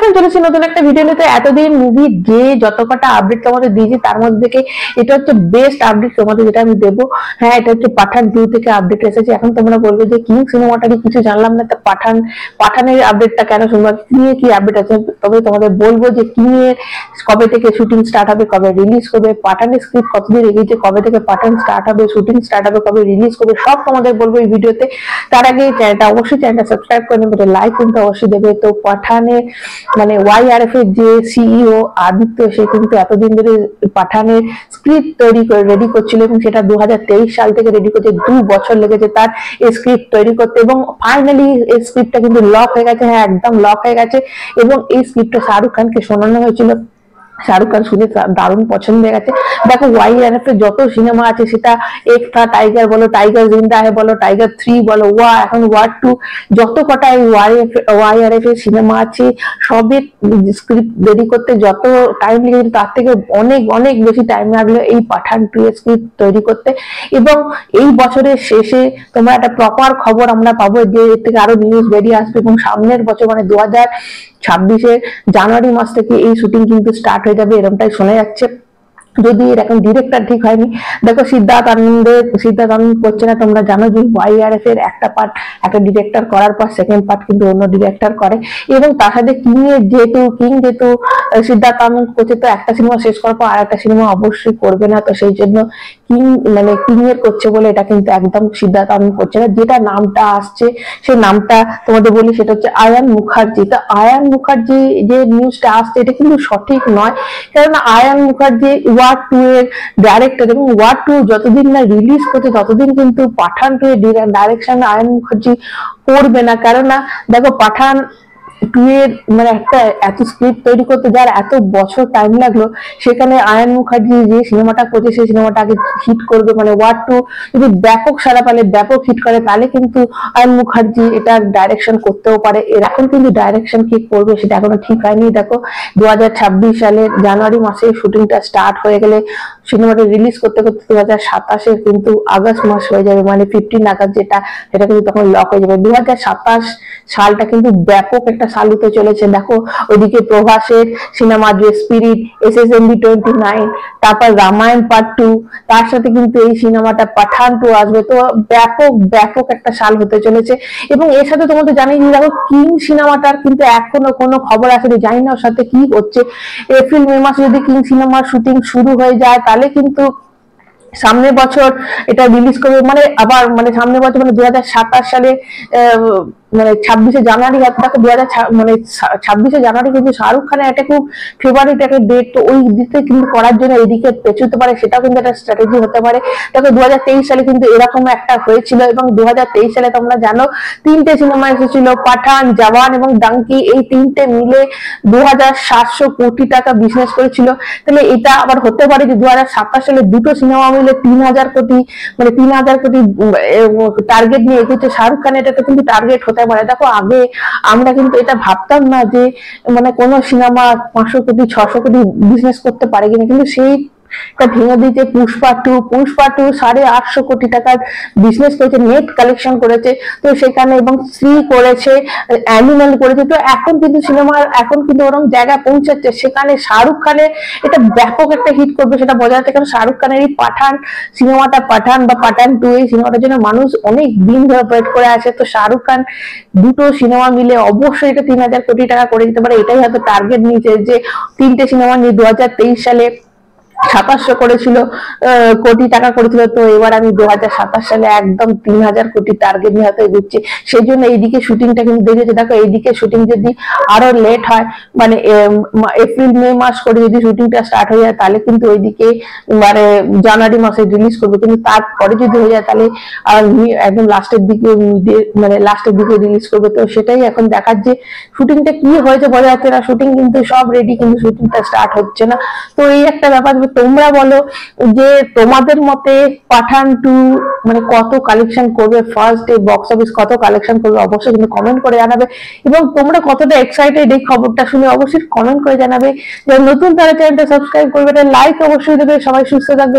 এখন চলেছি নতুন একটা ভিডিও নিতে। এতদিন মুভি যে যত কটা আপডেট তোমাদের দিয়েছি তার মধ্যে থেকে এটা হচ্ছে বেস্ট আপডেট তোমাদের যেটা আমি দেবো। হ্যাঁ, এটা হচ্ছে পাঠান 2 থেকে আপডেট এসেছে। এখন তোমরা বলবে যে কিং সিনেমাটারই কিছু জানলাম না, তা পাঠানের আপডেটটা কেন শুনবা, কিং এর কি আপডেট আছে? তবে তোমাদের বলবো যে কিং এর কবে থেকে শুটিং স্টার্ট হবে, কবে রিলিজ করবে, পাঠানের স্ক্রিপ্ট কতদিন এগিয়েছে, কবে থেকে পাঠান স্টার্ট হবে, শুটিং স্টার্ট হবে, কবে রিলিজ করবে, সব তোমাদের বলবো এই ভিডিওতে। তার আগে চ্যানেলটা সাবস্ক্রাইব করে নেবে, লাইক কিন্তু অবশ্যই দেবে। তো পাঠানের মানে ওয়াইআরএফ এর যে সিইও আদিত্য, সে কিন্তু এতদিন ধরে পাঠানের স্ক্রিপ্ট রেডি করছিল এবং সেটা 2023 সাল থেকে রেডি করছে। 2 বছর লেগেছে তার এই স্ক্রিপ্ট তৈরি করতে এবং ফাইনালি এই স্ক্রিপ্টটা কিন্তু লক হয়ে গেছে। হ্যাঁ, একদম লক হয়ে গেছে এবং এই স্ক্রিপ্টটা শাহরুখ খানকে শোনানো হয়েছিল। শাহরুখ খান শুনে দারুণ পছন্দ হয়ে গেছে। দেখো ওয়াইআরএফ এর যত সিনেমা আছে, সেটা এক থা টাইগার বলো, টাইগার জিন্দা है বলো, টাইগার 3 বলো, এখন ওয়ার 2, যত কটা ওয়াইআরএফ এর সিনেমা আছে সবের স্ক্রিপ্ট রেডি করতে যত টাইম লেগেছে তার থেকে অনেক অনেক বেশি টাইম লাগলো এই পাঠান 2 এর স্ক্রিপ্ট তৈরি করতে। এবং এই বছরের শেষে তোমরা একটা প্রপার খবর আমরা পাবো যে এর থেকে আরো নিউজ বেরিয়ে আসবে এবং সামনের বছর মানে 2026 জানুয়ারি মাস থেকে এই শুটিং কিন্তু স্টার্ট হয়ে যাবে, এরকমটাই শোনা যাচ্ছে। যদি এরকম ডিরেক্টর ঠিক হয়নি। দেখো সিদ্ধার্থ আনন্দ করছে না, তোমরা জানো যে ওয়াইআরএফ এর একটা পার্ট একটা ডিরেক্টর করার পর সেকেন্ড পার্ট কিন্তু অন্য ডিরেক্টর করে। এবং তার সাথে কিং যেহেতু সিদ্ধার্থ আনন্দ করছে, তো একটা সিনেমা শেষ করার পর আর একটা সিনেমা অবশ্যই করবে না। তো সেই জন্য কিং এর করছে বলে এটা কিন্তু একদম সিদ্ধার্থ আনন্দ করছে না। যেটা নামটা আসছে সেই নামটা তোমাদের বলি, সেটা হচ্ছে আয়ান মুখার্জি। তো আয়ান মুখার্জি যে নিউজটা আসছে এটা কিন্তু সঠিক নয়, কারণ আয়ান মুখার্জি ওয়ার 2 এর ডাইরেক্টর এবং ওয়ার 2 যতদিন না রিলিজ করছে ততদিন কিন্তু পাঠান 2 এর ডাইরেকশন আয়ান মুখার্জি করবে না। কারণ না দেখো পাঠান 2 এর মানে একটা এত স্ক্রিপ্ট তৈরি করতে যার এত বছর টাইম লাগলো, সেখানে আয়ান মুখার্জি যে সিনেমাটা করছে সেই সিনেমাটা আগে হিট করবে। মানে ওয়ার 2 যদি ব্যাপক সারা পালে ব্যাপক হিট করে তাহলে কিন্তু আয়ান মুখার্জি এটা ডাইরেকশন করতেও পারে। এখন কিন্তু ডাইরেকশন কি করবে সেটা এখনো ঠিক হয়নি। দেখো 2026 সালের জানুয়ারি মাসে শুটিংটা স্টার্ট হয়ে গেলে সিনেমাটা রিলিজ করতে করতে 2027 কিন্তু আগস্ট মাস হয়ে যাবে, মানে 15 নাগাদ সেটা কিন্তু তখন লক হয়ে যাবে। 2027 সালটা কিন্তু ব্যাপক একটা সাল হতে চলেছে। দেখো ওইদিকে প্রভাসের সিনেমা যে স্পিরিট, SSMB 29, তারপর রামায়ণ পার্ট 2, তার সাথে কিন্তু এই সিনেমাটা পাঠান 2 আসবে। তো ব্যাপক একটা সাল হতে চলেছে। এবং এর সাথে তোমাদের জানিয়ে দিই, দেখো কিং সিনেমাটার কিন্তু এখনো কোনো খবর আসেনি, জানি না ওর সাথে কি হচ্ছে। এপ্রিল মে মাসে যদি কিং সিনেমার শুটিং শুরু হয়ে যায় তাহলে কিন্তু সামনের বছর এটা রিলিজ করবে। মানে আবার মানে সামনের বছর মানে 2027 সালে মানে 26 জানুয়ারি, দেখো 26 জানুয়ারি কিন্তু শাহরুখ খানের একটা খুব ফেভারিট একটা ডেট। তো ওই দিকে কিন্তু করার জন্য এদিকে পেছুতে পারে, সেটাও কিন্তু একটা স্ট্র্যাটেজি হতে পারে। দেখো 2023 সালে কিন্তু এরকম একটা হয়েছিল এবং 2023 সালে তোমরা জানো 3টে সিনেমা এসেছিল, পাঠান, জওয়ান এবং ডাঙ্কি। এই 3টে মিলে 2700 কোটি টাকা বিজনেস করেছিল। তাহলে এটা আবার হতে পারে যে 2027 সালে দুটো সিনেমা মিলে 3000 কোটি মানে 3000 কোটি টার্গেট নিয়ে এগোচ্ছে শাহরুখ খানের। এটা কিন্তু টার্গেট হতে পারে। দেখো আগে আমরা কিন্তু এটা ভাবতাম না যে মানে কোন সিনেমা 500 কোটি 600 কোটি বিজনেস করতে পারে কিনা, কিন্তু সেই ভেঙে দিয়েছে পুষ্পা 2 850 কোটি টাকার বিজনেস করেছে, নেট কালেকশন করেছে। তো সেখানে এবং শ্রী করেছে, অ্যানিমাল করেছে। তো এখন কিন্তু এখন কিন্তু ওরকম জায়গায় পৌঁছাচ্ছে, সেখানে শাহরুখ খানের এটা ব্যাপক একটা হিট করবে সেটা বোঝা যাচ্ছে। কারণ শাহরুখ খানের এই পাঠান সিনেমাটা, পাঠান বা পাঠান 2 এই সিনেমাটার জন্য মানুষ অনেক দিন ধরে ওয়েট করে আছে। তো শাহরুখ খান দুটো সিনেমা মিলে অবশ্যই এটা 3000 কোটি টাকা করে দিতে পারে। এটাই হয়তো টার্গেট নিয়েছে যে 3টে সিনেমা নিয়ে 2023 সালে 2700 কোটি টাকা করেছিল। তো এবার আমি 2027 সালে একদম 3000 কোটি টার্গেট নিয়ে হয়তো দিচ্ছি। সেই জন্য এইদিকে শুটিংটা কিন্তু দেখেছে। দেখো এইদিকে শুটিং যদি আরো লেট হয়, মানে এপ্রিল মে মাস করে যদি শুটিংটা স্টার্ট হয়ে যায় তাহলে কিন্তু ওইদিকে মানে জানুয়ারি মাসে রিলিজ করবে। কিন্তু তারপরে যদি হয়ে যায় তাহলে একদম লাস্টের দিকে রিলিজ করবে। তো সেটাই এখন দেখার যে শুটিংটা কি হয়েছে বোঝা যাচ্ছে না। শুটিং কিন্তু সব রেডি, কিন্তু শুটিংটা স্টার্ট হচ্ছে না। তো এই একটা ব্যাপার। তোমরা বলো যে তোমাদের মতে পাঠান 2 মানে কত কালেকশন করবে, ফার্স্ট ডে বক্স অফিস কত কালেকশন করবে, অবশ্যই কিন্তু কমেন্ট করে জানাবে। এবং তোমরা কতটা এক্সাইটেড এই খবরটা শুনে অবশ্যই কমেন্ট করে জানাবে। যারা নতুন তারা চ্যানেলটা সাবস্ক্রাইব করবে, লাইক অবশ্যই দেবে। সবাই সুস্থ থাকবে।